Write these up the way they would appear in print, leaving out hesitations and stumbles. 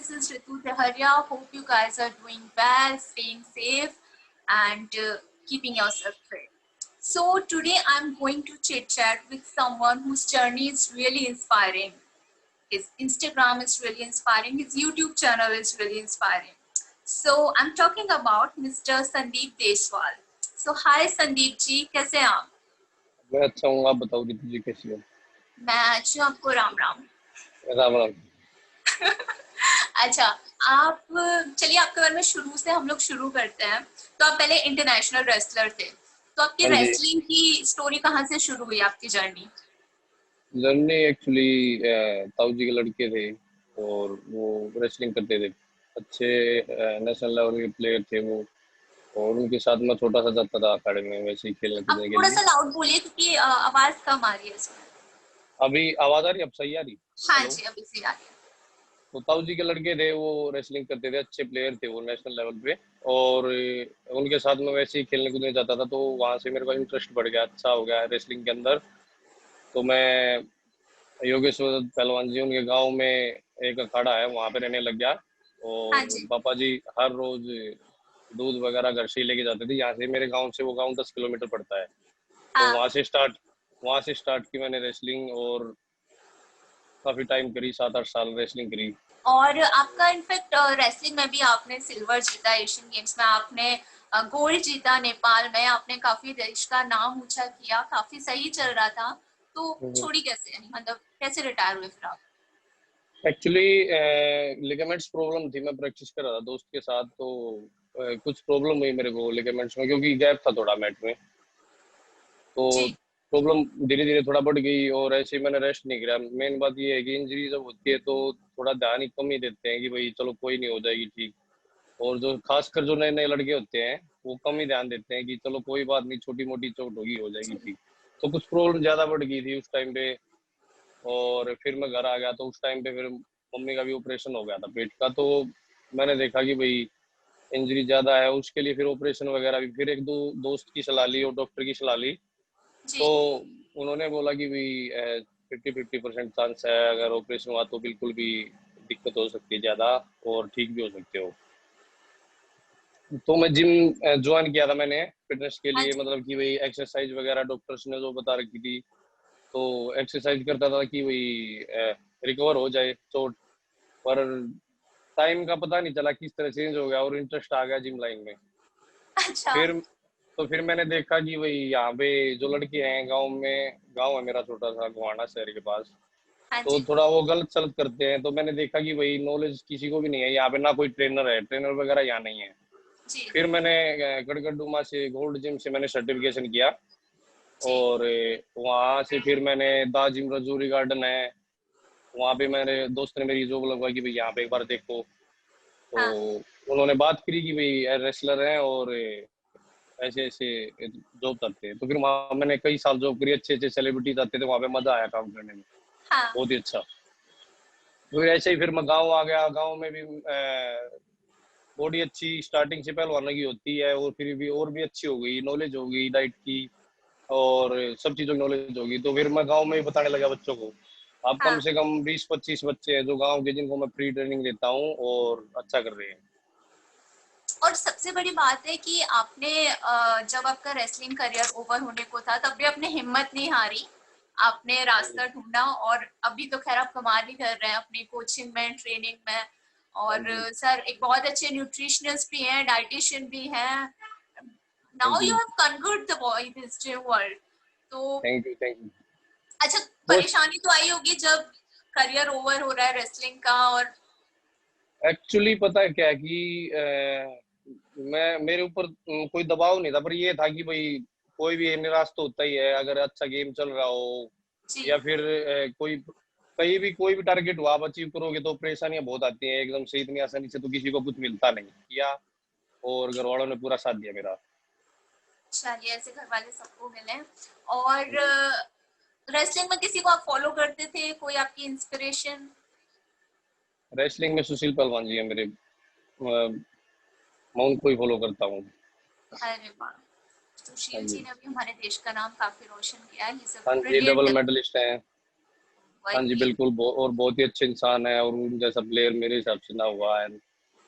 this is Ritu Teharia. Hope you guys are doing well, staying safe, and keeping yourself fit. So today I'm going to chit chat with someone whose journey is really inspiring. His Instagram is really inspiring. His YouTube channel is really inspiring. So I'm talking about Mr. Sandeep Deswal. So hi Sandeep ji, कैसे हैं आप? मैं अच्छा हूँ, आप बताओ रितु जी कैसी हो? मैं अच्छी हूँ, आपको राम राम। राम राम। अच्छा, आप चलिए आपके बारे में शुरू से हम लोग शुरू करते हैं। तो आप पहले इंटरनेशनल रेसलर थे, तो आपकी हाँ जी। रेसलिंग की स्टोरी कहाँ से शुरू हुई, आपकी जर्नी? जर्नी एक्चुअली ताऊ जी के लड़के थे और वो रेसलिंग करते थे, अच्छे नेशनल लेवल के प्लेयर थे वो, और उनके साथ मैं छोटा सा जाता था अखाड़े में वैसे ही खेलने आप कूदने के थोड़ा लिए। सा लाउड बोलिए क्योंकि आवाज कम आ रही है इसमें। अभी आवाज आ रही है? अब सही आ रही? हाँ हेलो। जी, अभी सही आ रही है। तो ताऊ जी के लड़के थे, वो रेसलिंग करते थे, अच्छे प्लेयर थे वो नेशनल लेवल पे, और उनके साथ मैं वैसे ही खेलने कूदने जाता था, तो वहां से मेरे को इंटरेस्ट बढ़ गया, अच्छा हो गया रेसलिंग के अंदर। तो मैं योगेश्वर पहलवान जी उनके गांव में एक अखाड़ा है, वहां पे रहने लग गया। हाँ और जी। पापा जी हर रोज दूध वगैरह घर से ही लेके जाते थे, यहाँ से मेरे गांव से वो गांव 10 किलोमीटर पड़ता है। तो हाँ। वहां से स्टार्ट की मैंने रेसलिंग, और काफी टाइम करी, 7-8 साल रेसलिंग करी। और आपका इनफैक्ट रेसलिंग में भी आपने सिल्वर जीता, एशियन गेम्स में आपने गोल्ड जीता, नेपाल में आपने काफी देश का नाम ऊंचा किया, काफी सही चल रहा था। तो छोड़ी कैसे, यानी मतलब कैसे रिटायर हुए फिर आप? एक्चुअली लिगामेंट्स प्रॉब्लम थी, मैं प्रैक्टिस कर रहा था दोस्त के साथ, तो कुछ प्रॉब्लम हुई मेरे को लिगामेंट्स में, क्योंकि गैप था थोड़ा मैट में, तो जी। प्रॉब्लम धीरे धीरे थोड़ा बढ़ गई, और ऐसे ही मैंने रेस्ट नहीं किया। मेन बात ये है कि इंजरी जब होती है तो थोड़ा ध्यान ही कम ही देते हैं कि भाई चलो कोई नहीं, हो जाएगी ठीक। और जो खासकर जो नए नए लड़के होते हैं वो कम ही ध्यान देते हैं कि चलो कोई बात नहीं, छोटी मोटी चोट होगी, हो जाएगी ठीक। तो कुछ प्रॉब्लम ज्यादा बढ़ गई थी उस टाइम पे, और फिर मैं घर आ गया, तो उस टाइम पे फिर मम्मी का भी ऑपरेशन हो गया था पेट का। तो मैंने देखा कि भाई इंजरी ज्यादा है, उसके लिए फिर ऑपरेशन वगैरह भी, फिर एक दो दोस्त की सलाह ली और डॉक्टर की सलाह ली। जी। तो उन्होंने बोला कि भाई 50% चांस है, अगर ऑपरेशन हुआ तो बिल्कुल भी दिक्कत हो सकती है ज्यादा, और ठीक भी हो सकते हो। तो मैं जिम ज्वाइन किया था मैंने फिटनेस के हाँ लिए, जी। मतलब कि भाई एक्सरसाइज वगैरह डॉक्टर्स ने जो बता रखी थी, तो एक्सरसाइज करता था कि भाई रिकवर हो जाए चोट। पर टाइम का पता नहीं चला किस तरह चेंज हो गया, और इंटरेस्ट आ गया जिम लाइन में। अच्छा। फिर तो फिर मैंने देखा कि भाई यहाँ पे जो लड़के हैं गांव में, गांव है मेरा छोटा सा गोहाना शहर के पास, हाँ तो जी। थोड़ा वो गलत सलत करते हैं। तो मैंने देखा कि भाई नॉलेज किसी को भी नहीं है यहाँ पे, ना कोई ट्रेनर है, ट्रेनर वगैरह यहाँ नहीं है। जी। फिर मैंने गड़गड़डुमा से गोल्ड जिम से मैंने सर्टिफिकेशन किया, जी। और वहाँ से फिर मैंने दा जिम रजूरी गार्डन है, वहाँ पे मेरे दोस्त ने मेरी जॉब लगवाई कि भाई यहाँ पे एक बार देखो। तो हाँ। उन्होंने बात करी कि भाई रेसलर हैं और ऐसे ऐसे जॉब करते हैं। तो फिर वहाँ मैंने कई साल जॉब करी, अच्छे अच्छे सेलिब्रिटीज आते थे वहाँ पे, मजा आया काम करने में, हाँ। बहुत ही अच्छा। तो फिर ऐसे ही फिर मैं गाँव आ गया, गाँव में भी बॉडी अच्छी स्टार्टिंग से पहलवानों की होती है, और फिर भी और भी अच्छी हो गई, नॉलेज हो गई डाइट की और सब चीजों की नॉलेज होगी। तो फिर मैं गांव में ही बताने लगा बच्चों को। अब कम हाँ। से कम 20-25 बच्चे हैं जो गांव के, जिनको मैं फ्री ट्रेनिंग देता हूँ और अच्छा कर रहे हैं। और सबसे बड़ी बात है कि आपने जब आपका रेसलिंग करियर ओवर होने को था तब भी आपने हिम्मत नहीं हारी, आपने रास्ता ढूंढा, और अभी तो खैर आप कमाल ही कर रहे हैं अपनी कोचिंग में, ट्रेनिंग में। हाँ और जी। सर एक बहुत अच्छे न्यूट्रिशनिस्ट भी हैं, डाइटिशियन भी हैं। Now thank you you. Have conquered the boys gym world. तो थैंक यू। Thank you. अच्छा, बस परेशानी तो आई होगी जब करियर ओवर हो रहा है रेसलिंग का। और एक्चुअली पता है क्या है कि मैं, मेरे ऊपर कोई दबाव नहीं था, पर ये था कि भाई कोई भी निराश तो होता ही है अगर अच्छा गेम चल रहा हो, जी। या फिर कोई कहीं भी कोई भी टारगेट हो आप अचीव करोगे तो परेशानियां बहुत आती हैं एकदम से, इतनी आसानी से तो किसी को कुछ मिलता नहीं किया। और घर वालों ने पूरा साथ दिया मेरा। चलिए, ऐसे घर वाले सबको मिले। और रेसलिंग में किसी को आप फॉलो करते थे, कोई आपकी इंस्पिरेशन? रेसलिंग में सुशील पहलवान जी है मेरे, मैं उनको ही फॉलो करता हूँ। अरे वाह, हाँ सुशील जी। जी ने भी हमारे देश का नाम काफी रोशन किया है। ही इज अ हाँ जी, ब्रिलियंट। डबल मेडलिस्ट हैं। हाँ जी वही। बिल्कुल, और बहुत ही अच्छे इंसान है, और उन जैसा प्लेयर मेरे हिसाब से ना हुआ है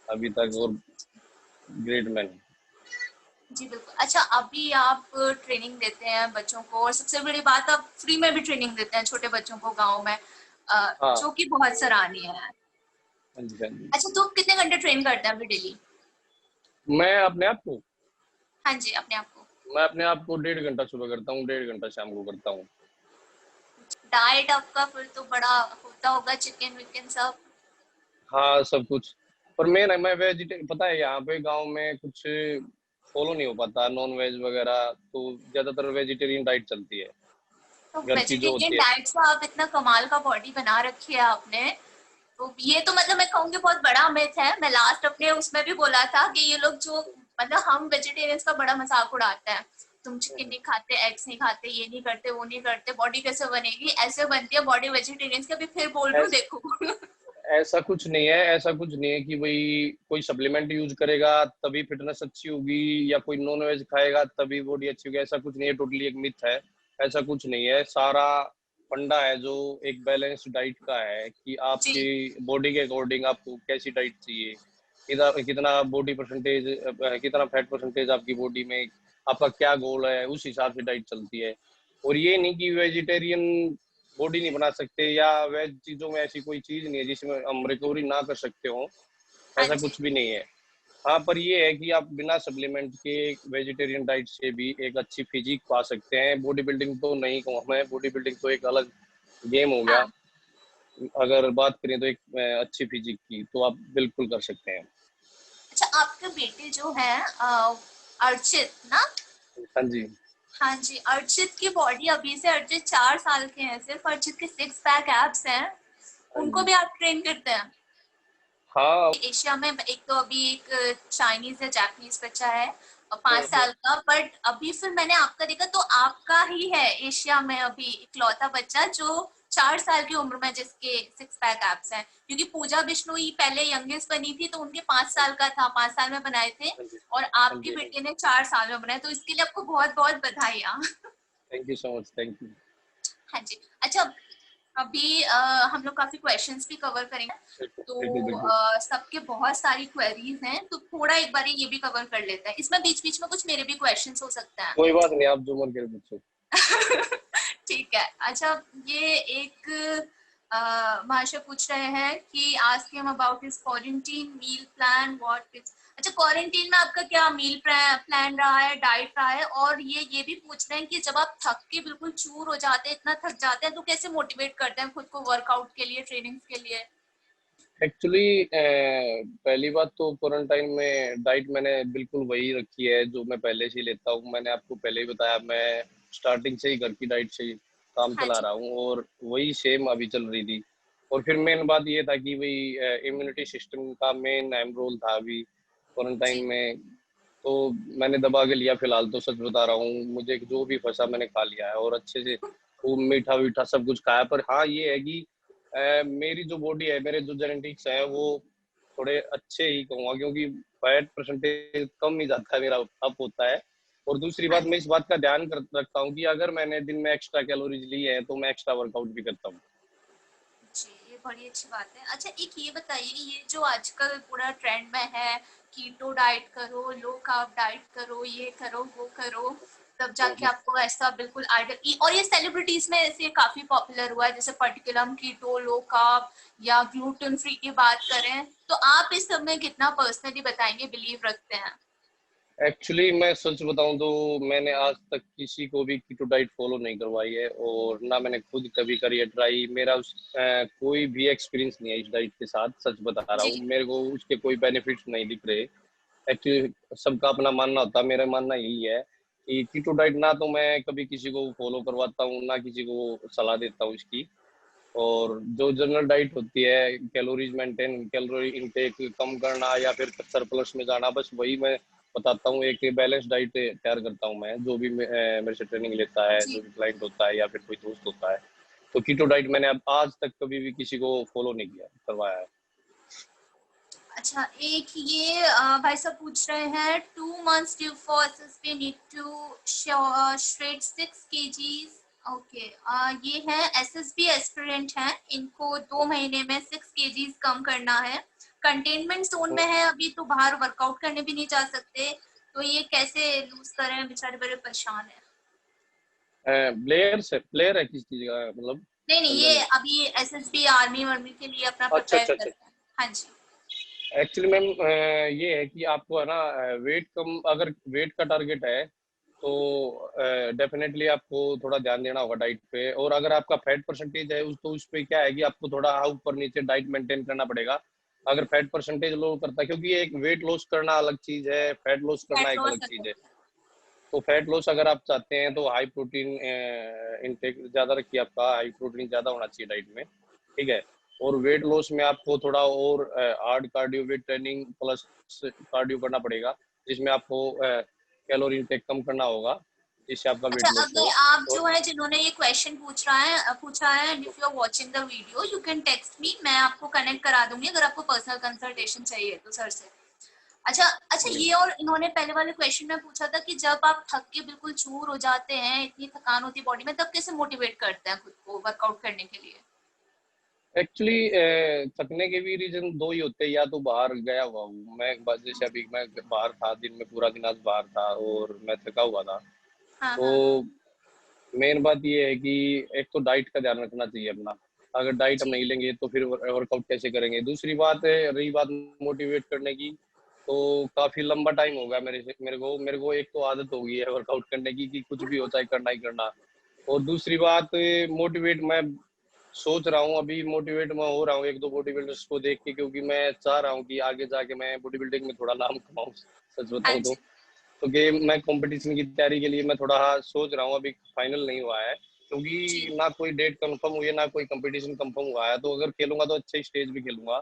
अभी तक, और ग्रेट मैन। जी बिल्कुल। अच्छा, अभी आप ट्रेनिंग देते हैं बच्चों को, और सबसे बड़ी बात आप फ्री में भी ट्रेनिंग देते हैं छोटे बच्चों को गांव में, हाँ जो कि बहुत सराहनीय है। हाँ जी हाँ जी। अच्छा, तो कितने घंटे ट्रेन करते हैं अभी डेली? मैं अपने आप को हाँ जी, अपने आप को। मैं अपने आप को 1.5 घंटा सुबह करता हूँ, 1.5 घंटा शाम को करता हूँ। डाइट आपका फिर तो बड़ा होता होगा, चिकन विकन सब? हाँ सब कुछ। पर मैं वेजिटेरियन, पता है यहाँ पे गांव में कुछ फॉलो नहीं हो पाता नॉन वेज वगैरह, तो ज्यादातर वेजिटेरियन डाइट चलती है तो घर की जो वेजिटेरियन होती है। डाइट से आप इतना कमाल का बॉडी बना रखी है आपने, तो ये तो मतलब मैं कहूँगी बहुत बड़ा मिथ है। मैं लास्ट अपने उसमें भी बोला था कि ये लोग जो, मतलब हम वेजिटेरियंस का बड़ा मजाक उड़ाते हैं, तुम चिकन नहीं खाते, एग्स नहीं खाते, ये नहीं करते, वो नहीं करते, बॉडी कैसे बनेगी? ऐसे बनती है बॉडी वेजिटेरियंस की। अभी फिर बोल रही हूँ, ऐस, देखो। ऐसा कुछ नहीं है, ऐसा कुछ नहीं है कि भाई कोई सप्लीमेंट यूज करेगा तभी फिटनेस अच्छी होगी, या कोई नॉन वेज खाएगा तभी बॉडी अच्छी होगी, ऐसा कुछ नहीं है, टोटली एक मिथ है। ऐसा कुछ नहीं है, सारा फंडा है जो एक बैलेंस डाइट का है कि जी। आपकी बॉडी के अकॉर्डिंग आपको कैसी डाइट चाहिए, कितना कितना बॉडी परसेंटेज, कितना फैट परसेंटेज आपकी बॉडी में, आपका क्या गोल है, उस हिसाब से डाइट चलती है। और ये नहीं कि वेजिटेरियन बॉडी नहीं बना सकते, या वेज चीजों में ऐसी कोई चीज नहीं है जिसमें हम रिकवरी ना कर सकते हो, हाँ ऐसा जी। कुछ भी नहीं है। हाँ, पर ये है कि आप बिना सप्लीमेंट के वेजिटेरियन डाइट से भी एक अच्छी फिजिक पा सकते हैं। बॉडी बिल्डिंग तो नहीं कहूँ मैं, बॉडी बिल्डिंग तो एक अलग गेम हो गया। हाँ। अगर बात करें तो एक अच्छी फिजिक की, तो आप बिल्कुल कर सकते हैं। अच्छा, आपके बेटे जो है अर्चित ना? हाँ जी हाँ जी, अर्चित की बॉडी अभी से, अर्चित 4 साल के हैं सिर्फ, अर्चित के 6 पैक एब्स हैं। हाँ उनको जी। भी आप ट्रेन करते हैं? हाँ। एशिया में एक तो अभी एक चाइनीज या जापानीज बच्चा है, और 5 साल हम्म। का, बट अभी फिर मैंने आपका देखा तो आपका ही है एशिया में अभी इकलौता बच्चा जो 4 साल की उम्र में जिसके 6 पैक एब्स हैं। क्योंकि पूजा बिश्नोई पहले यंगेस्ट बनी थी तो उनके 5 साल का था, 5 साल में बनाए थे, हाँ जी और हाँ आपके जी हाँ जी। बेटे ने 4 साल में बनाए, तो इसके लिए आपको बहुत बहुत बधाइयाँ। Thank you so much, thank you. हाँ जी। अच्छा, अभी हम लोग काफी क्वेश्चंस भी कवर करेंगे, बिल्कुल बिल्कुल तो बिल्कुल। सबके बहुत सारी क्वेरीज हैं, तो थोड़ा एक बार ये भी कवर कर लेते हैं। इसमें बीच बीच में कुछ मेरे भी क्वेश्चंस हो सकते हैं। कोई बात नहीं, आप जो मन करे पूछो। ठीक है। अच्छा, ये एक महाशय पूछ रहे हैं कि ask him about his quarantine meal plan, what is. अच्छा, क्वारंटीन में आपका क्या मील प्लान रहा है, डाइट रहा है? और ये भी पूछ रहे हैं कि जब आप थक के बिल्कुल चूर हो जाते हैं, इतना थक जाते हैं, तो कैसे मोटिवेट करते हैं खुद को वर्कआउट के लिए, ट्रेनिंग्स के लिए? एक्चुअली पहली बात तो क्वारंटाइन में डाइट मैंने बिल्कुल वही रखी है जो मैं पहले से ही लेता हूँ। मैंने आपको पहले ही बताया, मैं स्टार्टिंग से ही घर की डाइट से ही काम हाँ चला जी। रहा हूँ, और वही सेम अभी चल रही थी। और फिर मेन बात ये था कि भाई इम्यूनिटी सिस्टम का मेन अहम रोल था अभी क्वारंटाइन जी। में। तो मैंने दबा के लिया, फिलहाल तो सच बता रहा हूँ, मुझे जो भी फंसा मैंने खा लिया है, और अच्छे से वो मीठा वीठा सब कुछ खाया। पर हाँ ये है कि मेरी जो बॉडी है, मेरे जो जेनेटिक्स है, वो थोड़े अच्छे ही कहूँगा, क्योंकि फैट परसेंटेज कम ही जाता है मेरा, अप होता है। और दूसरी हाँ बात, मैं जी। इस बात का ध्यान रखता हूँ कि अगर मैंने दिन में एक्स्ट्रा कैलोरीज ली है तो मैं एक्स्ट्रा वर्कआउट भी करता हूँ। जी, ये बड़ी अच्छी बात है। अच्छा, एक ये बताइए, ये जो आजकल पूरा ट्रेंड में है, कीटो डाइट करो, लो कार्ब डाइट करो, ये करो, वो करो, तब जाके आपको ऐसा बिल्कुल आइडियल, और ये सेलिब्रिटीज में ऐसे काफी पॉपुलर हुआ है, जैसे पर्टिकुलम कीटो, लो कार्ब, या ग्लूटेन फ्री की बात करें, तो आप इस सब में कितना पर्सनली बताएंगे, बिलीव रखते हैं? एक्चुअली मैं सच बताऊं तो मैंने आज तक किसी को भी कीटो डाइट फॉलो नहीं करवाई है, और ना मैंने खुद कभी करी है ट्राई। मेरा कोई भी एक्सपीरियंस नहीं है इस डाइट के साथ, सच बता रहा जी। हूँ, मेरे को उसके कोई बेनिफिट्स नहीं दिख रहे। एक्चुअली सबका अपना मानना होता है, मेरा मानना यही है कि कीटो डाइट ना तो मैं कभी किसी को फॉलो करवाता हूँ, ना किसी को सलाह देता हूँ इसकी। और जो जनरल डाइट होती है, कैलोरीज मेंटेन, कैलोरी इनटेक कम करना, या फिर सरप्लस में जाना, बस वही मैं बताता हूँ। एक बैलेंस डाइट तैयार करता हूँ मैं, जो भी मेरे से ट्रेनिंग लेता है, जो जी। भी क्लाइंट होता है या फिर कोई दोस्त होता है। तो कीटो डाइट मैंने अब आज तक कभी भी किसी को फॉलो नहीं किया, करवाया है। अच्छा, एक ये भाई साहब पूछ रहे हैं, 2 months due for SSP need to shred 6 kgs okay, ये है एसएसबी एस्पिरेंट हैं, इनको 2 महीने में 6 kgs कम करना है। कंटेनमेंट जोन में है अभी, तो बाहर वर्कआउट करने भी नहीं जा सकते, तो ये कैसे लूज करें, बेचारे बड़े परेशान है। प्लेयर है किस चीज का मतलब? नहीं नहीं, समझा ये नहीं। अभी एसएसबी आर्मी वर्मी के लिए अपना अच्छा प्रिपेयर अच्छा कर अच्छा। रहे हैं। हाँ जी। एक्चुअली मैम ये है कि आपको है ना वेट कम, अगर वेट का टारगेट है तो डेफिनेटली आपको थोड़ा ध्यान देना होगा डाइट पे। और अगर आपका फैट परसेंटेज है तो उस पे क्या है कि आपको थोड़ा ऊपर नीचे डाइट मेंटेन करना पड़ेगा। अगर फैट परसेंटेज लो करता है, क्योंकि एक वेट लॉस करना अलग चीज है, फैट लॉस करना फैट एक लॉस अलग चीज है। करना तो फैट लॉस अगर आप चाहते हैं तो हाई प्रोटीन इनटेक ज्यादा रखिए, आपका हाई प्रोटीन ज्यादा होना चाहिए डाइट में, ठीक है। और वेट लॉस में आपको थोड़ा और hard cardio weight training plus cardio करना पड़ेगा, जिसमें आपको कैलोरी इनटेक कम करना होगा, जिससे आपका अच्छा, वेट लॉस हो। अगर आप और जो है जिन्होंने ये क्वेश्चन पूछा है, and if you are watching the video you can text me, मैं आपको कनेक्ट करा दूंगी अगर आपको पर्सनल कंसल्टेशन चाहिए तो सर से। अच्छा अच्छा, ये और इन्होंने पहले वाले क्वेश्चन में पूछा था कि जब आप थक के बिल्कुल चूर हो जाते हैं, इतनी थकान होती है बॉडी में, तब कैसे मोटिवेट करते हैं खुद को वर्कआउट करने के लिए। एक्चुअली थकने के भी रीजन दो ही होते हैं, या तो बाहर गया हुआ हूँ मैं, जैसे अभी मैं बाहर था, दिन में पूरा दिन आज बाहर था और मैं थका हुआ था। हाँ तो हाँ हाँ। मेन बात ये है कि एक तो डाइट का ध्यान रखना चाहिए अपना। अगर डाइट हम जी। नहीं लेंगे तो फिर वर्कआउट कैसे करेंगे? दूसरी बात है, रही बात मोटिवेट करने की, तो काफी लंबा टाइम हो गया मेरे को एक तो आदत हो गई है वर्कआउट करने की कि कुछ भी हो चाहे करना ही करना। और दूसरी बात, मोटिवेट मैं सोच रहा हूँ, अभी मोटिवेट मैं हो रहा हूँ एक दो बॉडी बिल्डर्स को देख के, क्योंकि मैं चाह रहा हूँ कि आगे जाके मैं बॉडी बिल्डिंग में थोड़ा नाम कमाऊँ, सच हाँ बताऊँ तो। जी। तो गेम मैं कंपटीशन की तैयारी के लिए मैं थोड़ा सोच रहा हूँ, अभी फाइनल नहीं हुआ है, जी। क्योंकि ना कोई डेट कंफर्म हुई है ना कोई कंपटीशन कंफर्म हुआ है। तो अगर खेलूंगा तो अच्छे स्टेज भी खेलूंगा,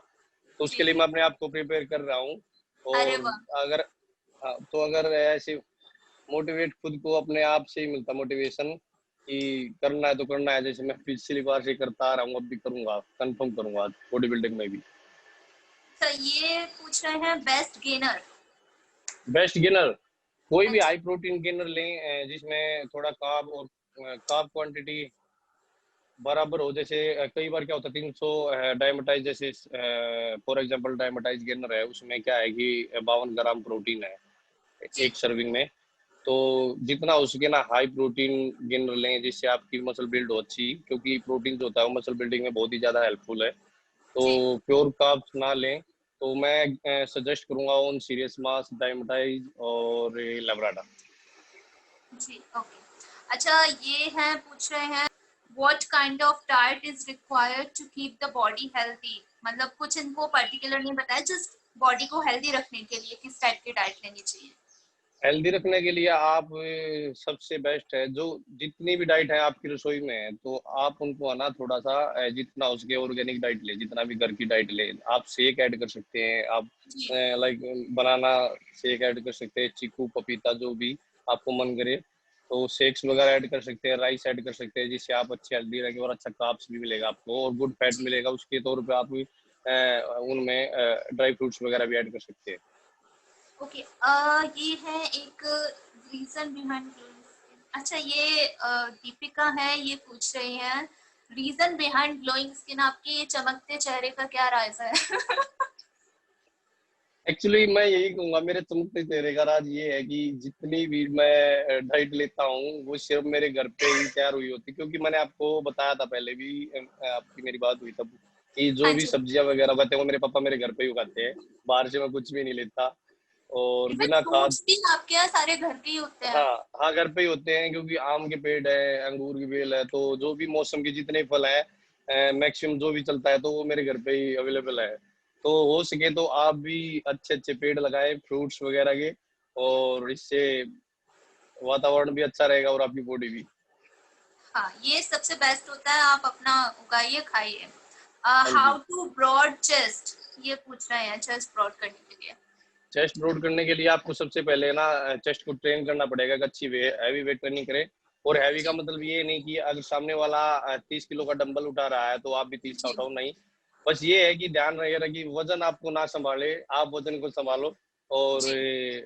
तो उसके जी। लिए मैं अपने आप को प्रिपेयर कर रहा हूँ। अरे और वाह। अगर हाँ, तो अगर ऐसे मोटिवेट खुद को अपने आप से ही मिलता मोटिवेशन कि करना है तो करना है, जैसे मैं पिछली बार से करता आ रहा हूँ अब भी करूंगा, कंफर्म करूंगा बॉडी बिल्डिंग में भी। तो ये पूछ रहे हैं बेस्ट गेनर। बेस्ट गेनर, कोई हाँ भी जी। हाई प्रोटीन गेनर लें, जिसमें थोड़ा कार्ब और कार्ब क्वांटिटी बराबर हो। जैसे कई बार क्या होता है 300 डायमेटाइज, जैसे फॉर एग्जांपल डायमेटाइज गेनर है, उसमें क्या है कि 52 ग्राम प्रोटीन है जी। एक सर्विंग में। तो जितना हो सके ना हाई प्रोटीन गेनर लें, जिससे आपकी मसल बिल्ड हो अच्छी, क्योंकि प्रोटीन जो होता है वो मसल बिल्डिंग में बहुत ही ज्यादा हेल्पफुल है। तो जी। प्योर कार्ब्स ना लें, तो मैं सजेस्ट करूंगा ऑन सीरियस मास, डायमेटाइज और लेब्राडा। जी। ओके। अच्छा, ये है पूछ रहे हैं what kind of diet is required to keep the body healthy. मतलब कुछ इनको पर्टिकुलर नहीं बताया, जस्ट बॉडी को हेल्दी रखने के लिए किस टाइप की डाइट लेनी चाहिए। हेल्दी रखने के लिए आप सबसे बेस्ट है जो जितनी भी डाइट है आपकी रसोई में है, तो आप उनको है ना थोड़ा सा जितना हो सके ऑर्गेनिक डाइट ले, जितना भी घर की डाइट ले। आप शेक ऐड कर सकते हैं, आप जी। लाइक बनाना शेक ऐड कर सकते हैं, चीकू पपीता जो भी आपको मन करे, तो शेक्स वगैरह ऐड कर सकते हैं, राइस ऐड कर सकते हैं, जिससे आप अच्छे हेल्दी रहेंगे और अच्छा कार्ब्स भी मिलेगा आपको और गुड फैट जी। मिलेगा। उसके तौर पे आप उनमें ड्राई फ्रूट्स वगैरह भी ऐड कर सकते हैं। ओके। ये है एक रीजन बिहाइंड ग्लोइंग स्किन। अच्छा, ये दीपिका है, ये पूछ रही हैं रीजन बिहाइंड ग्लोइंग स्किन, आपके ये चमकते चेहरे का क्या राज है। एक्चुअली मैं यही कहूंगा, मेरे चमकते चेहरे का राज ये है कि जितनी भी मैं डाइट लेता हूँ वो सिर्फ मेरे घर पे ही तैयार हुई होती, क्योंकि मैंने आपको बताया था पहले भी, आपकी मेरी बात हुई तब, कि जो हाँ भी जी। सब्जियां वगैरह उगाते हैं वो मेरे पापा मेरे घर पे ही उगाते हैं, बाहर से मैं कुछ भी नहीं लेता। और इवन बिना खाद, फ्रूट्स भी आपके यहाँ सारे घर के ही होते हैं। हाँ हाँ घर पे ही होते हैं, क्योंकि आम के पेड़ है, अंगूर की बेल है, तो जो भी मौसम के जितने फल है मैक्सिमम जो भी चलता है तो वो मेरे घर पे ही अवेलेबल है। तो हो सके तो आप भी अच्छे अच्छे पेड़ लगाए फ्रूट्स वगैरह के, और इससे वातावरण भी अच्छा रहेगा और आपकी बॉडी भी। हाँ, ये सबसे बेस्ट होता है, आप अपना उगाइए खाइए। हाँ हाउ जी। टू ब्रॉड चेस्ट, ये पूछ रहे हैं चेस्ट ब्रॉड करने के लिए। चेस्ट ब्रॉड करने के लिए आपको सबसे पहले ना चेस्ट को ट्रेन करना पड़ेगा कि अच्छी हैवी वेट ट्रेनिंग करे। और हैवी का जी। मतलब ये नहीं कि अगर सामने वाला 30 किलो का डंबल उठा रहा है तो आप भी 30 का जी। उठाओ, नहीं। बस ये है कि ध्यान रहेगा कि वजन आपको ना संभाले, आप वजन को संभालो। और जी।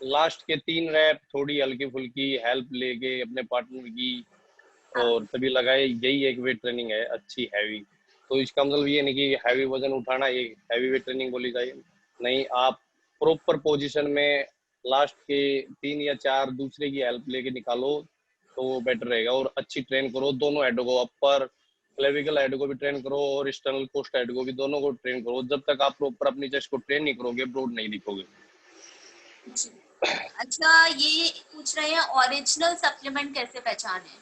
लास्ट के 3 रैप थोड़ी हल्की फुल्की हेल्प लेके अपने पार्टनर की हाँ। और तभी लगाए यही एक वेट ट्रेनिंग है अच्छी हैवी। तो इसका मतलब ये नहीं कि हैवी वजन उठाना ये हैवी वेट ट्रेनिंग बोली जाए, नहीं, आप प्रॉपर पोजीशन में लास्ट के 3 या 4 दूसरे की हेल्प लेके निकालो तो वो बेटर रहेगा। और अच्छी ट्रेन करो दोनों हेड को, अपर क्लेविकल हेड को भी ट्रेन करो और स्टर्नल कोस्ट हेड को भी, दोनों को ट्रेन करो। जब तक आप प्रॉपर अपनी चेस्ट को ट्रेन नहीं करोगे ब्रॉड नहीं दिखोगे। जी। अच्छा, ये पूछ रहे हैं ओरिजिनल सप्लीमेंट कैसे पहचाने?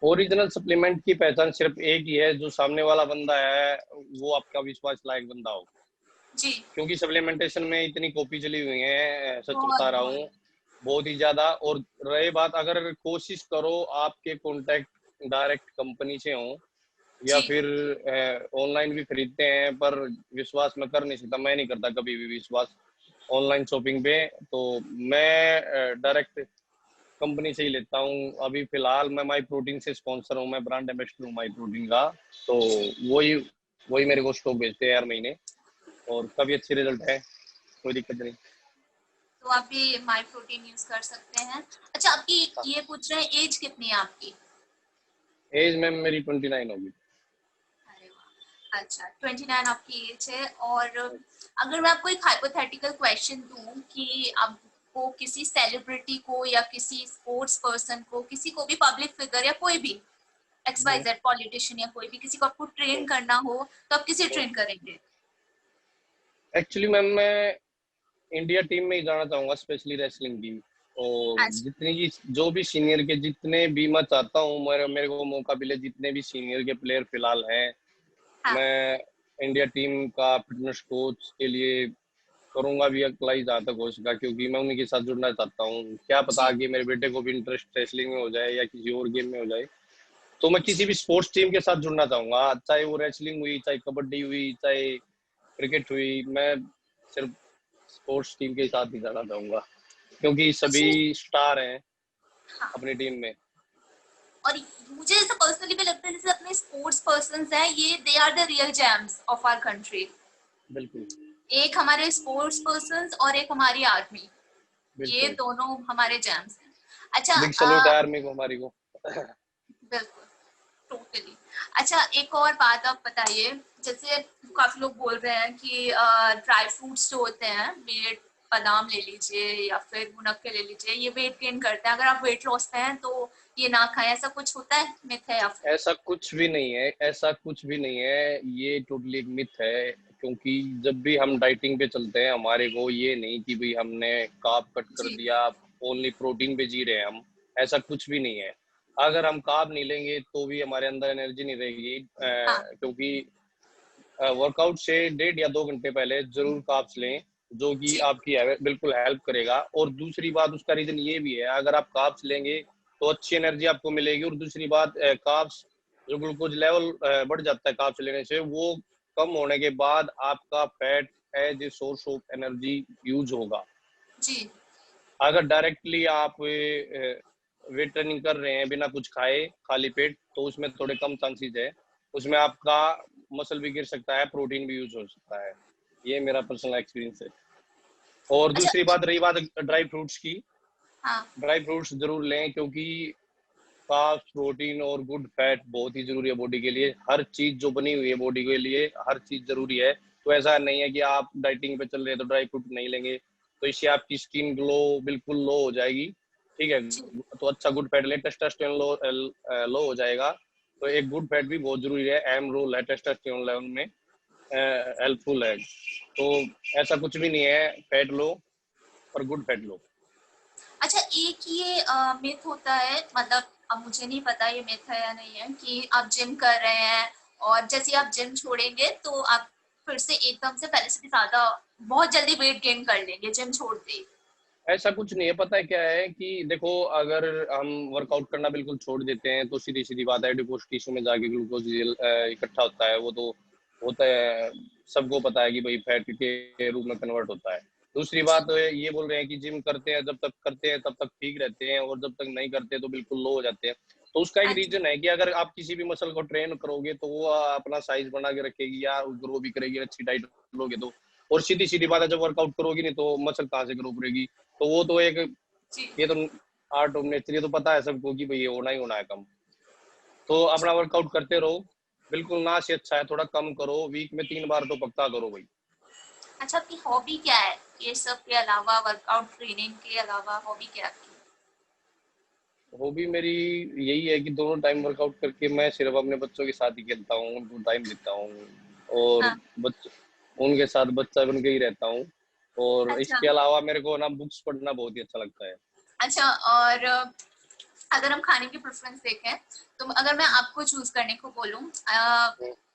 ओरिजिनल सप्लीमेंट की पहचान सिर्फ एक ही है, जो सामने वाला बंदा है वो आपका विश्वास लायक बंदा हो। जी। क्योंकि सप्लीमेंटेशन में इतनी कॉपी चली हुई है, सच बहुत बता रहा बहुत। हूँ, बहुत ही ज्यादा। और रही बात, अगर कोशिश करो आपके कॉन्टेक्ट डायरेक्ट कंपनी से हो या जी। फिर ऑनलाइन भी खरीदते हैं, पर विश्वास मैं कर नहीं सकता, मैं नहीं करता कभी भी विश्वास ऑनलाइन शॉपिंग पे। तो मैं डायरेक्ट कंपनी से ही लेता हूँ। अभी फिलहाल मैं माई प्रोटीन से स्पॉन्सर हूँ, मैं ब्रांड एम्बेसडर हूँ माई प्रोटीन का। तो वही वही मेरे को स्टॉक भेजते हैं हर महीने, और काफी अच्छे रिजल्ट है, कोई दिक्कत नहीं। तो आप भी माई प्रोटीन यूज कर सकते हैं। अच्छा, आपकी हाँ, ये पूछ रहे हैं एज कितनी है आपकी? एज में मेरी 29 होगी। अरे वाह, अच्छा 29 आपकी एज है। और अगर मैं आपको एक हाइपोथेटिकल क्वेश्चन दूं कि आपको किसी सेलिब्रिटी को या किसी स्पोर्ट्स पर्सन को, किसी को भी, पब्लिक फिगर या कोई भी एक्स वाई जेड पॉलिटिशियन या कोई भी, किसी को आपको ट्रेन करना हो तो आप किसे ट्रेन करेंगे? एक्चुअली मैम मैं इंडिया टीम में ही जाना चाहूंगा, स्पेशली रेसलिंग की। और अच्छा। जितनी की जो भी सीनियर के जितने भी मैं चाहता हूँ, मेरे मेरे को मौका मिले, जितने भी सीनियर के प्लेयर फिलहाल हैं, हाँ। मैं इंडिया टीम का फिटनेस कोच के लिए करूंगा भी अप्लाई जहाँ तक हो सका, क्योंकि मैं उन्हीं के साथ जुड़ना चाहता हूँ। क्या पता जी। आगे मेरे बेटे को भी इंटरेस्ट रेसलिंग में हो जाए या किसी और गेम में हो जाए, तो मैं किसी जी। भी स्पोर्ट्स टीम के साथ जुड़ना चाहूंगा, चाहे वो रेसलिंग हुई, चाहे कबड्डी हुई, चाहे क्रिकेट हुई। मैं सिर्फ स्पोर्ट्स टीम के साथ ही जाना चाहूंगा, क्योंकि अच्छा। सभी स्टार हैं हाँ। अपनी टीम में। और मुझे ऐसा पर्सनली भी लगता है जैसे अपने स्पोर्ट्स पर्सन हैं, ये they are the real gems of our country. बिल्कुल। एक हमारे स्पोर्ट्स पर्सन और एक हमारी आर्मी, ये बिल्कुल। दोनों हमारे जैम्स हैं। अच्छा। बिग सल्यूट है आर्मी को, हमारी को। बिल्कुल, टोटली। अच्छा, एक और बात आप बताइए, जैसे काफी लोग बोल रहे हैं कि ड्राई फ्रूट्स जो होते हैं, वेट, बादाम ले लीजिए या फिर मुनक्के ले लीजिए, ये वेट गेन करते हैं, अगर आप वेट लॉस पे हैं तो ये ना खाएं, ऐसा कुछ होता है, मिथ है या फिर? ऐसा कुछ भी नहीं है, ऐसा कुछ भी नहीं है, ये टोटली एक मिथ है। क्योंकि जब भी हम डाइटिंग पे चलते हैं, हमारे को ये नहीं कि भाई हमने कार्ब कट कर जी। दिया, ओनली प्रोटीन पे जी रहे हैं हम, ऐसा कुछ भी नहीं है। अगर हम कार्ब नहीं लेंगे तो भी हमारे अंदर एनर्जी नहीं रहेगी, हाँ। क्योंकि वर्कआउट से 1.5 या 2 घंटे पहले जरूर कार्ब्स लें, जो कि जी। आपकी बिल्कुल हेल्प करेगा। और दूसरी बात, उसका रीजन ये भी है, अगर आप कार्ब्स लेंगे तो अच्छी एनर्जी आपको मिलेगी। और दूसरी बात, कार्ब्स जो ग्लूकोज लेवल बढ़ जाता है कार्ब्स लेने से, वो कम होने के बाद आपका fat as a source of energy use होगा। जी। अगर डायरेक्टली आप वेट ट्रेनिंग कर रहे हैं बिना कुछ खाए खाली पेट, तो उसमें थोड़े कम चांसेस है, उसमें आपका मसल भी गिर सकता है, प्रोटीन भी यूज हो सकता है। ये मेरा पर्सनल एक्सपीरियंस है। और अच्छा। दूसरी बात, रही बात ड्राई फ्रूट्स की, हाँ। ड्राई फ्रूट्स जरूर लें, क्योंकि कार्ब्स, प्रोटीन और गुड फैट बहुत ही जरूरी है बॉडी के लिए। हर चीज जो बनी हुई है बॉडी के लिए, हर चीज जरूरी है। तो ऐसा नहीं है कि आप डाइटिंग पे चल रहे हैं तो ड्राई फ्रूट नहीं लेंगे, तो इससे आपकी स्किन ग्लो बिल्कुल लो हो जाएगी। ठीक है, जी। तो अच्छा गुड फैट लें, टेस्टोस्टेरोन लो हो जाएगा। तो एक गुड फैट भी बहुत जरूरी है, एम रोल है टेस्टोस्टेरोन लेवल में, हेल्पफुल है। तो ऐसा कुछ भी नहीं है, फैट लो और गुड फैट लो। अच्छा, एक ये मिथ होता है, मतलब अब मुझे नहीं पता ये मिथ है या नहीं है, कि आप जिम कर रहे हैं और जैसे आप जिम छोड़ेंगे तो आप फिर से एकदम से पहले से भी ज्यादा बहुत जल्दी वेट गेन कर लेंगे जिम छोड़ते ही। ऐसा कुछ नहीं है, पता है क्या है कि देखो, अगर हम वर्कआउट करना बिल्कुल छोड़ देते हैं तो सीधी सीधी बात है, एडिपोज टिश्यू में जाके ग्लूकोज इकट्ठा होता है, वो तो होता है, सबको पता है कि भाई फैट के रूप में कन्वर्ट होता है। दूसरी जी। बात ये बोल रहे हैं कि जिम करते हैं, जब तक करते हैं तब तक ठीक रहते हैं, और जब तक नहीं करते तो बिल्कुल लो हो जाते हैं। तो उसका एक हाँ जी। रीजन है कि अगर आप किसी भी मसल को ट्रेन करोगे तो वो अपना साइज बना के रखेगी या ग्रो भी करेगी, अच्छी डाइट लोगे तो। और सीधी सीधी बात है, जब वर्कआउट करोगी नहीं तो मसल कहाँ से ग्रो करेगी। तो वो तो एक, जी। ये तो आर्ट ऑफ नेचर, ये तो पता है सबको कि भाई ये होना ही होना है कम। तो अपना वर्कआउट करते रहो, बिल्कुल ना से अच्छा है, थोड़ा कम करो, वीक में 3 बार तो पक्का करो भाई। अच्छा, आपकी हॉबी क्या है ये सब के अलावा, वर्कआउट ट्रेनिंग के अलावा हॉबी क्या है आपकी? हॉबी मेरी यही है कि दोनों टाइम वर्कआउट करके मैं सिर्फ अपने बच्चों के साथ ही खेलता हूँ, उनको टाइम देता हूँ, और हाँ। बच उनके साथ बच्चा बन के ही रहता हूँ। और अच्छा। इसके अलावा मेरे को ना बुक्स पढ़ना बहुत ही अच्छा लगता है। अच्छा, और अगर हम खाने की प्रेफरेंस देखें तो अगर मैं आपको चूज करने को बोलूं,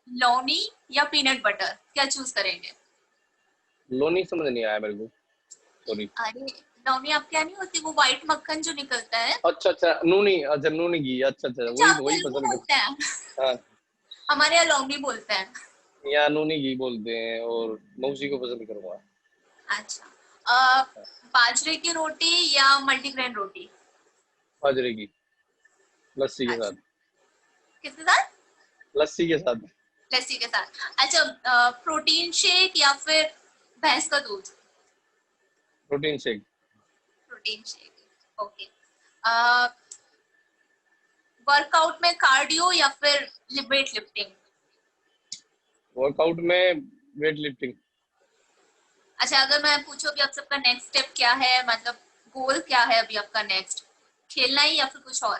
लौनी या पीनट बटर, क्या चूज करेंगे? लो नहीं, समझ नहीं आया मेरे को, सॉरी। अरे, लौनी आपके यहाँ नहीं होती, वो व्हाइट मक्खन जो निकलता है? अच्छा अच्छा, नूनी, अच्छा नूनी घी, अच्छा अच्छा, अच्छा, वही आपके वही यहाँ लौनी पसंद बोलते हैं? कर। हाँ, हमारे यहाँ लौनी बोलते हैं। यहाँ नूनी घी बोलते हैं, और मैं उसी को पसंद करूंगा। अच्छा, बाजरे की रोटी या मल्टीग्रेन रोटी? बाजरे की, लस्सी के अच्छा, साथ। किसके साथ? लस्सी के साथ। लस्सी के साथ। अच्छा, प्रोटीन शेक या फिर भैंस का दूध? Protein shake. Protein shake, okay. Workout में कार्डियो या फिर वेट लिफ्टिंग? वर्कआउट में वेट लिफ्टिंग। अच्छा, अगर मैं पूछूं कि आप सबका नेक्स्ट स्टेप क्या है, मतलब गोल क्या है अभी आपका नेक्स्ट, खेलना ही या फिर कुछ और?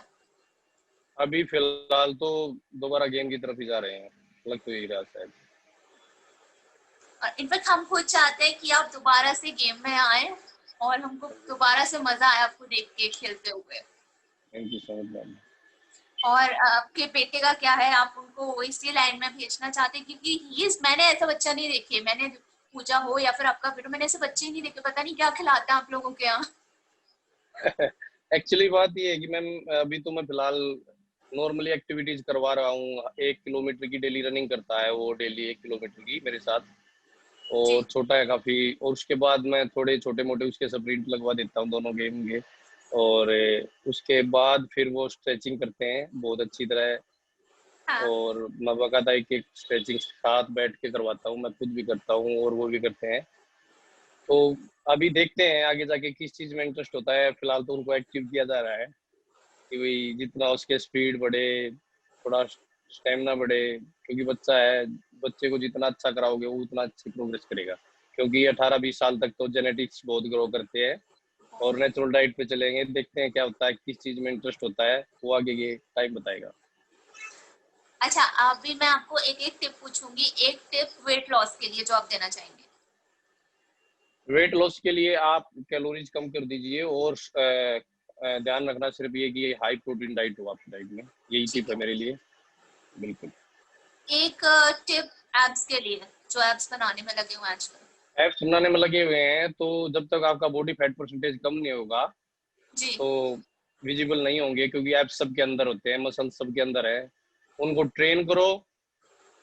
अभी फिलहाल तो दोबारा गेम की तरफ ही जा रहे हैं, लग तो यही रहा शायद। और इनफैक्ट हम खुद चाहते हैं कि आप दोबारा से गेम में आए और हमको दोबारा से मजा आए आपको देख के खेलते हुए। Thank you so much ma'am. और आपके बेटे का क्या है, आप उनको इसी लाइन में भेजना चाहते हैं? क्योंकि मैंने ऐसा बच्चा नहीं देखे, मैंने पूजा हो या फिर आपका बेटा, मैंने ऐसे बच्चे ही नहीं देखे, पता नहीं क्या खिलाते हैं आप लोगों के यहाँ। एक्चुअली बात ये है कि मैम, अभी तो मैं फिलहाल नॉर्मली एक्टिविटीज करवा रहा हूँ। 1 किलोमीटर की डेली रनिंग करता है वो, डेली 1 किलोमीटर की मेरे साथ। जी। और छोटा है काफी, और उसके बाद मैं थोड़े छोटे मोटे उसके स्प्रिंट लगवा देता हूँ दोनों गेम के। और उसके बाद फिर वो स्ट्रेचिंग करते हैं बहुत अच्छी तरह। हाँ। और मैं बाकायदा एक एक स्ट्रेचिंग साथ बैठ के करवाता हूँ, मैं खुद भी करता हूँ और वो भी करते हैं। तो अभी देखते हैं आगे जाके किस चीज में इंटरेस्ट होता है। फिलहाल तो उनको एक्टिव किया जा रहा है कि भाई जितना उसके स्पीड बढ़े, थोड़ा स्टेमिना बढ़े, क्योंकि बच्चा है, बच्चे को जितना अच्छा कराओगे वो उतना अच्छी प्रोग्रेस करेगा। क्योंकि ये 18-20 साल तक तो जेनेटिक्स बहुत ग्रो करते हैं, और नेचुरल डाइट पे चलेंगे। देखते हैं क्या होता है, किस चीज में इंटरेस्ट होता है, वो आगे ये टाइम बताएगा। अच्छा, अभी मैं आपको एक एक टिप पूछूंगी, एक टिप वेट लॉस के लिए जो आप देना चाहेंगे। वेट लॉस के लिए आप कैलोरीज कम कर दीजिए, और ध्यान रखना सिर्फ ये कि हाई प्रोटीन डाइट हो आपकी डाइट में, यही टिप ठीक है है। मेरे लिए। बिल्कुल। एक टिप एब्स के लिए, जो एब्स बनाने में लगे हुए हैं आजकल। एब्स बनाने में लगे हुए हैं, तो जब तक आपका बॉडी फैट परसेंटेज कम नहीं होगा जी। तो विजिबल नहीं होंगे, क्योंकि एब्स सबके अंदर होते हैं, मसल सबके अंदर है। उनको ट्रेन करो,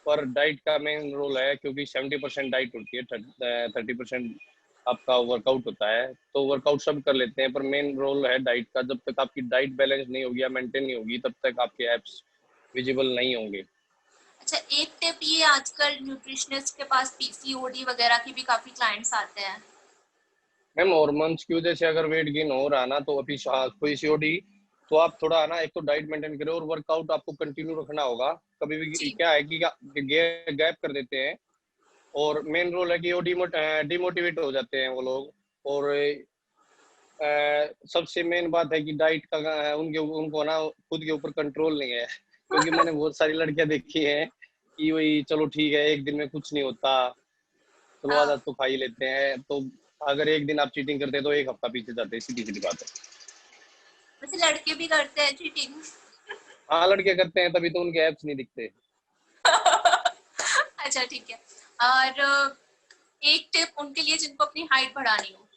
पर डाइट का मेन रोल है, क्योंकि 70% डाइट होती है, 30% आपका वर्कआउट होता है। तो वर्कआउट सब कर लेते हैं, पर मेन रोल है डाइट का। जब तक आपकी डाइट बैलेंस नहीं होगी या मेंटेन नहीं होगी, तब तक आपके एब्स विजिबल नहीं होंगे। अच्छा, एक टिप ये, आजकल न्यूट्रिशनिस्ट के पास पीसीओडी वगैरह की भी काफी क्लाइंट्स आते हैं। मैम हॉर्मोन्स की वजह से अगर वेट गेन हो रहा ना, तो अभी पीसीओडी, तो आप थोड़ा ना, एक तो डाइट मेंटेन करें और वर्कआउट आपको कंटिन्यू रखना होगा। कभी भी जी। क्या है कि गैप कर देते हैं, और मेन रोल है कि वो डिमोटिवेट हो जाते हैं वो लोग। और सबसे मेन बात है कि डाइट का उनके उनको ना खुद के ऊपर कंट्रोल नहीं है। क्योंकि मैंने बहुत सारी लड़कियां देखी हैं कि वही चलो ठीक है, एक दिन में कुछ नहीं होता, चलो आज आज हाँ, तो खा ही लेते हैं। तो अगर एक दिन आप चीटिंग करते हैं तो एक हफ्ता पीछे जाते हैं, सीधी सीधी बात है। वैसे लड़के भी करते हैं चीटिंग। हाँ, लड़के करते हैं, तभी तो उनके एप्स नहीं दिखते। अच्छा, ठीक है। और एक टिप उनके लिए जिनको अपनी हाइट बढ़ानी हो।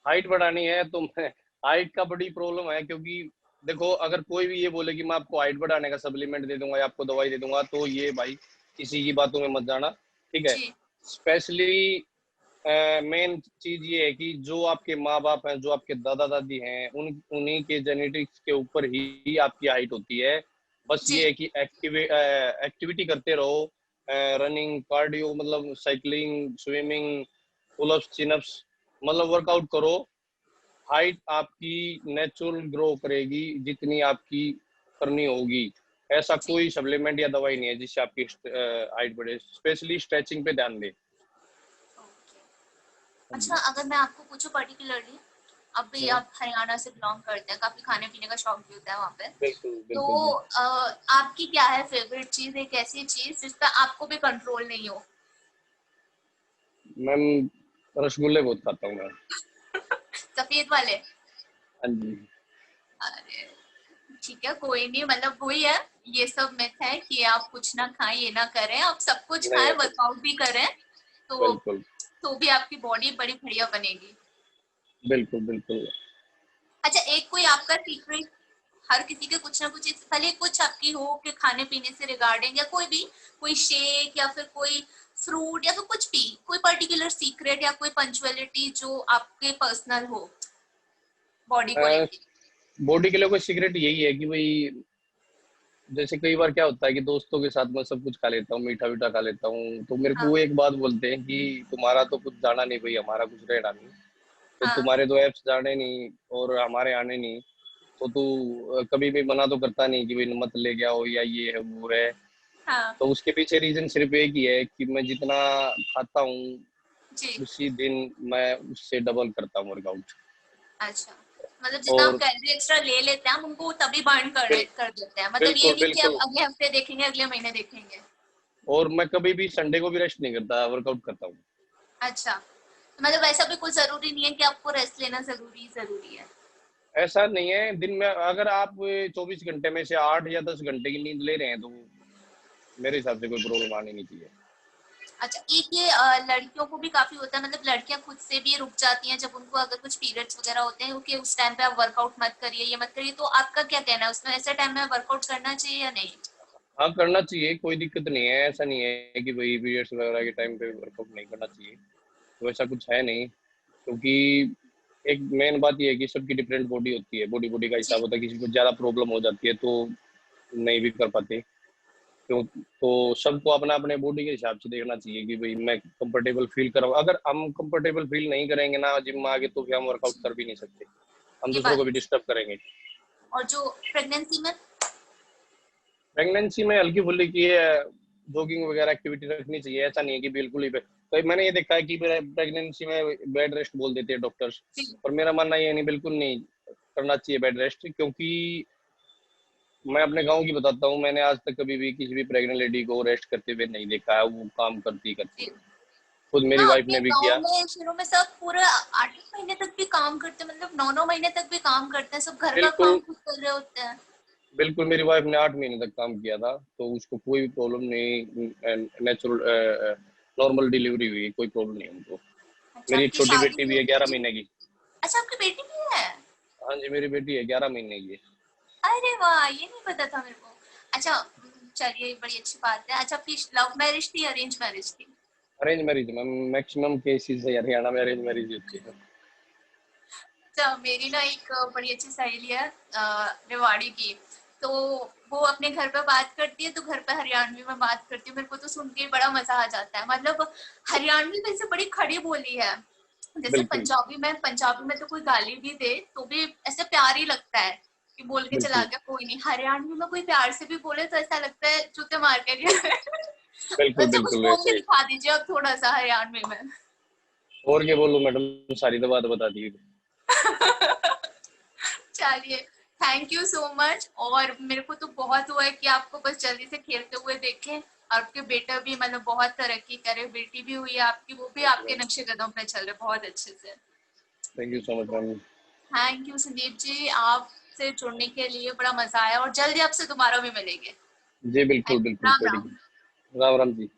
हाइट बढ़ानी है तो मैं, हाइट का बड़ी प्रॉब्लम है, क्योंकि देखो, अगर कोई भी ये बोले कि मैं आपको हाइट बढ़ाने का सप्लीमेंट दे दूंगा या आपको दवाई दे दूंगा, तो ये भाई किसी की बातों में मत जाना, ठीक है। जी। स्पेशली मेन चीज ये है कि जो आपके माँ बाप हैं, जो आपके दादा दादी हैं, उन्हीं के जेनेटिक्स के ऊपर ही आपकी हाइट होती है। बस जी। ये है कि एक्टिविटी करते रहो, रनिंग, कार्डियो, मतलब साइकिलिंग, स्विमिंग, पुलअप्स, चिनअप्स, मतलब वर्कआउट करो। हाइट आपकी नेचुरल ग्रो करेगी जितनी आपकी करनी होगी। ऐसा जी। कोई सप्लीमेंट या दवाई नहीं है जिससे आपकी हाइट बढ़े। स्पेशली स्ट्रेचिंग पे ध्यान दें। ओके। हाँ अच्छा, जी। अगर मैं आपको पूछूं पर्टिकुलरली, अभी हम्म, आप हरियाणा से बिलोंग करते हैं, काफी खाने पीने का शौक भी होता है वहाँ पे, बिल्कुल तो बिल्कुल जी। आपकी क्या है फेवरेट चीज, एक ऐसी चीज जिस पर आपको भी कंट्रोल नहीं हो? मैम, रसगुल्ले बहुत खाता हूँ मैं। सफेद वाले? हाँ जी। अरे ठीक है, कोई नहीं, मतलब वही है, ये सब मिथ है कि आप कुछ ना खाएं, ये ना करें, आप सब कुछ नहीं खाएं, ऐसा, वर्कआउट भी करें, तो बिल्कुल तो भी आपकी बॉडी बड़ी बढ़िया बनेगी। बिल्कुल बिल्कुल। अच्छा, एक कोई आपका सीक्रेट, हर किसी के कुछ ना कुछ, भले कुछ आपकी हो कि खाने पीने से रिगार्डिंग, या कोई भी, कोई शेक या फिर कोई फ्रूट या फिर कुछ भी, कोई पर्टिकुलर सीक्रेट या कोई पंचुअलिटी जो आपके पर्सनल हो बॉडी को लेके? बॉडी के लिए कोई सीक्रेट यही है कि भाई, जैसे कई बार क्या होता है कि दोस्तों के साथ मैं सब कुछ खा लेता हूँ, मीठा वीठा खा लेता हूँ, तो मेरे को हाँ वो एक बात बोलते हैं कि तुम्हारा तो कुछ जाना नहीं भाई, हमारा कुछ रहना नहीं। तो हाँ तुम्हारे तो एप्स जाने नहीं और हमारे आने नहीं, तो तू कभी भी मना तो करता नहीं कि भाई मत ले के आओ या ये है वो है। हाँ। तो उसके पीछे रीजन सिर्फ एक ही है कि मैं जितना खाता हूँ जी। उसी दिन मैं उससे डबल करता हूँ वर्कआउट। अच्छा, मतलब जितना आप और कैलोरी एक्स्ट्रा ले लेते हैं, हम उनको तभी बार्न बिल, कर देते हैं, मतलब ये बिल्कुल नहीं कि अब बिल्कुल। अगले हफ्ते देखेंगे, अगले महीने देखेंगे। और मैं कभी भी संडे को भी रेस्ट नहीं करता, वर्कआउट करता हूँ। अच्छा, तो मतलब ऐसा भी कोई जरूरी नहीं है कि आपको रेस्ट लेना जरूरी जरूरी है? ऐसा नहीं है, दिन में अगर आप 24 घंटे में से 8 या 10 घंटे की नींद ले रहे हैं तो मेरे हिसाब से कोई प्रॉब्लम आनी नहीं चाहिए। अच्छा, एक ये लड़कियों को भी काफी होता है, मतलब लड़कियां खुद से भी रुक जाती हैं जब उनको अगर कुछ पीरियड्स वगैरह होते हैं, क्योंकि उस टाइम पे आप वर्कआउट मत करिए, ये मत करिए, तो आपका क्या कहना है उसमें, ऐसे टाइम में वर्कआउट करना चाहिए या नहीं? हाँ करना चाहिए, कोई दिक्कत नहीं है। ऐसा नहीं है कि भाई पीरियड्स वगैरह के टाइम पे वर्कआउट नहीं करना चाहिए, तो ऐसा कुछ है नहीं। क्योंकि एक मेन बात ये है कि सबकी डिफरेंट बॉडी होती है, बॉडी बॉडी का हिसाब जी। होता है, किसी को ज़्यादा प्रॉब्लम हो जाती है तो नहीं भी कर पाते। क्यों, तो सबको अपना अपने बॉडी के हिसाब से देखना चाहिए कि भाई मैं कंफर्टेबल फील कर रहा हूँ। अगर हम कंफर्टेबल फील नहीं करेंगे ना जिम में आगे, तो फिर हम वर्कआउट जी, कर भी नहीं सकते, हम ये दूसरों बात को भी है। डिस्टर्ब करेंगे। और जो प्रेगनेंसी में? प्रेगनेंसी में हल्की फुल्की की जॉगिंग वगैरह एक्टिविटी रखनी चाहिए। ऐसा नहीं है कि बिल्कुल ही तो मैंने ये देखा है कि प्रेगनेंसी में बेड रेस्ट बोल देते हैं डॉक्टर्स, जी। पर मेरा मानना ये नहीं, बिल्कुल नहीं करना चाहिए बेड रेस्ट। क्योंकि मैं अपने गांव की बताता हूँ, मैंने आज तक कभी भी किसी भी प्रेग्नेंट लेडी को रेस्ट करते हुए नहीं देखा है, वो काम करती करती जी। है। खुद मेरी हाँ, वाइफ अपने ने भी गांव किया। में शहरों में सब पूरा 8 महीने तक भी काम करते हैं, मतलब 9 9 महीने तक भी काम करते हैं, सब घर का बिल्कुल काम खुद कर रहे होते हैं। बिल्कुल, मेरी वाइफ ने 8 महीने तक काम किया था, तो उसको कोई भी प्रॉब्लम नहीं, नेचुरल नॉर्मल डिलीवरी हुई, कोई प्रॉब्लम नहीं उनको। अच्छा, मेरी एक आपकी छोटी शादी बेटी भी हुई है, थी 11 महीने की। अच्छा, आपकी बेटी भी है? हाँ जी, मेरी बेटी है, 11 महीने की है। अरे वाह, ये नहीं पता था मेरे को। अच्छा, चलिए, बड़ी अच्छी बात है। अच्छा, आपकी लव मैरिज थी, अरेंज मैरिज थी? Arrange marriage ma'am, maximum cases है हरियाणा में अरेंज मैरिज होती है। अच्छा, मेरी ना एक बड़ी अच्छी सहेली है, रेवाड़ी की, तो वो अपने घर पे बात करती है, तो घर पे हरियाणवी में बात करती है, मेरे को तो सुन के बड़ा मजा आ जाता है, मतलब हरियाणवी वैसे बड़ी खड़ी बोली है। जैसे बिल्कुल पंजाबी में तो कोई गाली भी दे तो भी ऐसे प्यार ही लगता है कि बोल के चला बिल्कुल गया, कोई नहीं। हरियाणवी में कोई प्यार से भी बोले तो ऐसा लगता है जूते मार के गया। बिल्कुल अच्छा, कुछ बिल्कुल बोल के वैसे ही। दिखा दीजिए अब थोड़ा सा हरियाणवी में। और क्या बोलूं मैडम, सारी तो बात बता दी। चलिए, थैंक यू सो मच, और मेरे को तो बहुत हुआ है कि आपको बस जल्दी से खेलते हुए देखें, और आपके बेटा भी मतलब बहुत तरक्की करे, बेटी भी हुई है आपकी, वो भी आपके नक्शे कदम पे चल रहे बहुत अच्छे से। Thank you so much ma'am. Thank you Sandeep ji, आपसे जुड़ने के लिए बड़ा मजा आया, और जल्दी आपसे दोबारा भी मिलेंगे। जी बिल्कुल बिल्कुल, राम कोई राम। दिक्कत। राम राम जी।